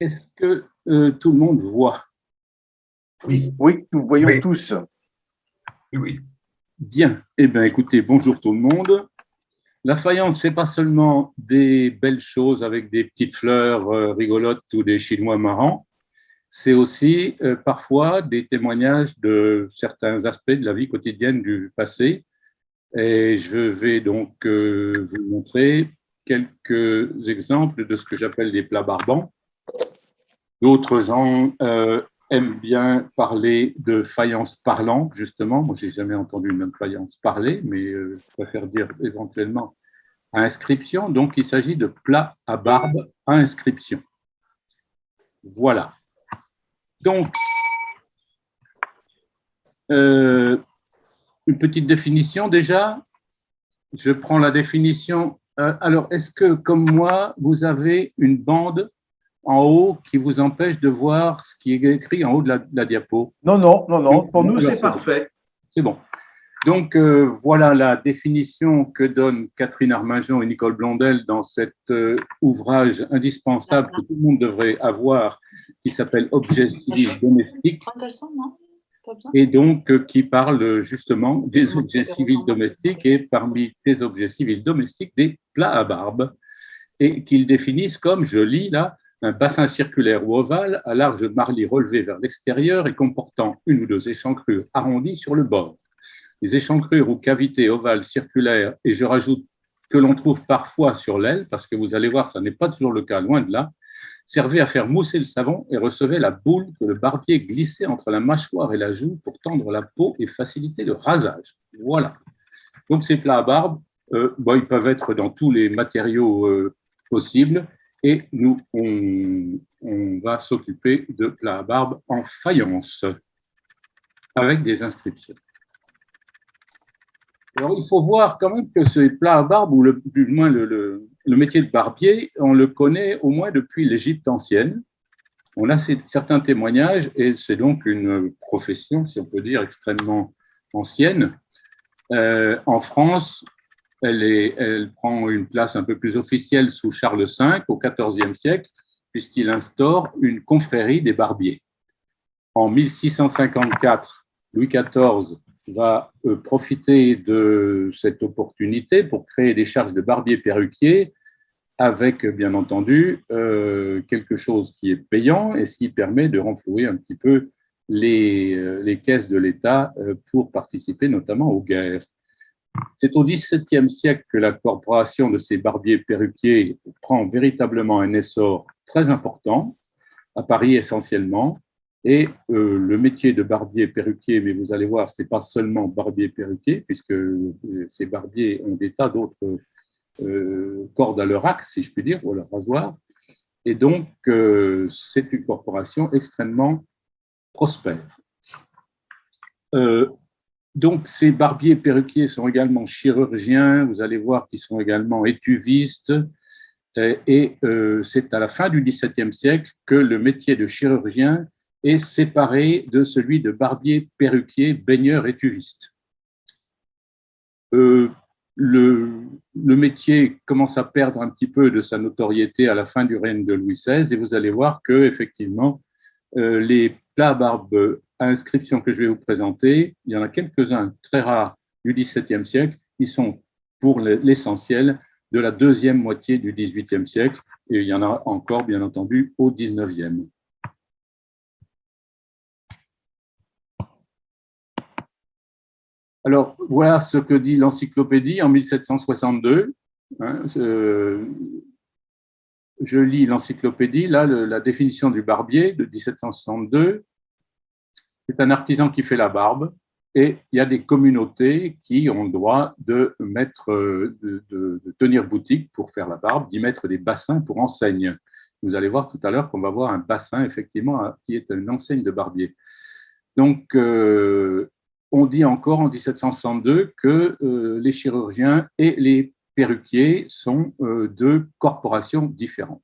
Est-ce que tout le monde voit? Oui, Oui, nous voyons Oui. tous. oui, oui. Bien. Eh bien, écoutez, bonjour tout le monde. La faïence, c'est pas seulement des belles choses avec des petites fleurs rigolotes ou des Chinois marrants. C'est aussi parfois des témoignages de certains aspects de la vie quotidienne du passé. Et je vais donc vous montrer quelques exemples de ce que j'appelle des plats barbants. D'autres gens aiment bien parler de faïence parlante, justement. Moi, j'ai jamais entendu une faïence parler, mais je préfère dire éventuellement à inscription. Donc, il s'agit de plats à barbe à inscription. Voilà. Donc, une petite définition déjà. Je prends la définition. Alors, est-ce que, comme moi, vous avez une bande en haut qui vous empêche de voir ce qui est écrit en haut de la diapo? Non, non, non, non. Pour nous, Alors, c'est parfait. C'est bon. Donc, voilà la définition que donnent Catherine Arminjon et Nicole Blondel dans cet ouvrage indispensable que tout le monde devrait avoir, qui s'appelle Objets civils domestiques, et donc qui parle justement des objets civils domestiques et parmi ces objets civils domestiques, des plats à barbe, et qu'ils définissent comme, je lis là, un bassin circulaire ou ovale à large marli relevé vers l'extérieur et comportant une ou deux échancrures arrondies sur le bord. Les échancrures ou cavités ovales circulaires, et je rajoute que l'on trouve parfois sur l'aile, parce que vous allez voir, ça n'est pas toujours le cas, loin de là, servaient à faire mousser le savon et recevaient la boule que le barbier glissait entre la mâchoire et la joue pour tendre la peau et faciliter le rasage. Voilà. Donc ces plats à barbe, ils peuvent être dans tous les matériaux possibles, et nous, on va s'occuper de plats à barbe en faïence, avec des inscriptions. Alors, il faut voir quand même que ce plat à barbe, ou du moins le métier de barbier, on le connaît au moins depuis l'Égypte ancienne. On a certains témoignages, et c'est donc une profession, si on peut dire, extrêmement ancienne. En France, elle prend une place un peu plus officielle sous Charles V au XIVe siècle, puisqu'il instaure une confrérie des barbiers. En 1654, Louis XIV va profiter de cette opportunité pour créer des charges de barbier perruquier avec, bien entendu, quelque chose qui est payant et ce qui permet de renflouer un petit peu les caisses de l'État pour participer notamment aux guerres. C'est au XVIIe siècle que la corporation de ces barbiers perruquiers prend véritablement un essor très important, à Paris essentiellement. Et le métier de barbier perruquier, mais vous allez voir, ce n'est pas seulement barbier perruquier, puisque ces barbiers ont des tas d'autres cordes à leur arc, si je puis dire, ou à leur rasoir. Et donc, c'est une corporation extrêmement prospère. Donc, ces barbiers perruquiers sont également chirurgiens, vous allez voir qu'ils sont également étuvistes, et c'est à la fin du XVIIe siècle que le métier de chirurgien est séparé de celui de barbier perruquier, baigneur, étuviste. Le métier commence à perdre un petit peu de sa notoriété à la fin du règne de Louis XVI, et vous allez voir que effectivement les plats à barbe à inscription que je vais vous présenter, il y en a quelques-uns très rares du XVIIe siècle, ils sont pour l'essentiel de la deuxième moitié du XVIIIe siècle, et il y en a encore, bien entendu, au XIXe. Alors, voilà ce que dit l'encyclopédie en 1762. Je lis l'encyclopédie, là, la définition du barbier de 1762. C'est un artisan qui fait la barbe, et il y a des communautés qui ont le droit de tenir boutique pour faire la barbe, d'y mettre des bassins pour enseigne. Vous allez voir tout à l'heure qu'on va voir un bassin, effectivement, qui est une enseigne de barbier. Donc, on dit encore en 1762 que les chirurgiens et les perruquiers sont deux corporations différentes.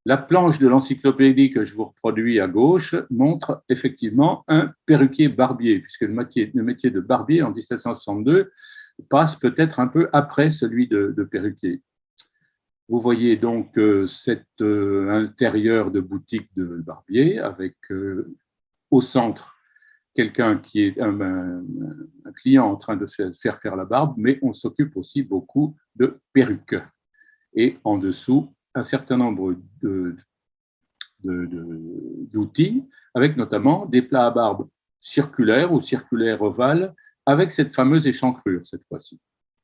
La planche de l'encyclopédie que je vous reproduis à gauche montre effectivement un perruquier barbier, puisque le métier de barbier en 1762 passe peut-être un peu après celui de perruquier. Vous voyez donc cet intérieur de boutique de barbier avec au centre quelqu'un qui est un client en train de se faire la barbe, mais on s'occupe aussi beaucoup de perruques. Et en dessous, un certain nombre d'outils, avec notamment des plats à barbe circulaires ou circulaires ovales, avec cette fameuse échancrure cette fois-ci.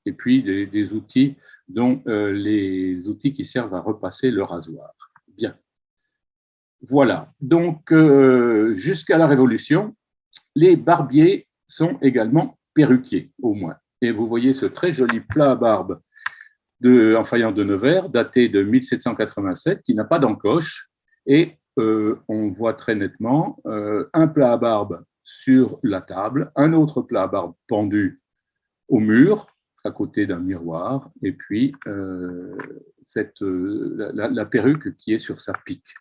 Et puis des outils, dont les outils qui servent à repasser le rasoir. Bien. Voilà. Donc, jusqu'à la Révolution, les barbiers sont également perruquiers, au moins. Et vous voyez ce très joli plat à barbe en faïence de Nevers, daté de 1787, qui n'a pas d'encoche. Et on voit très nettement un plat à barbe sur la table, un autre plat à barbe pendu au mur, à côté d'un miroir, et puis la perruque qui est sur sa pique.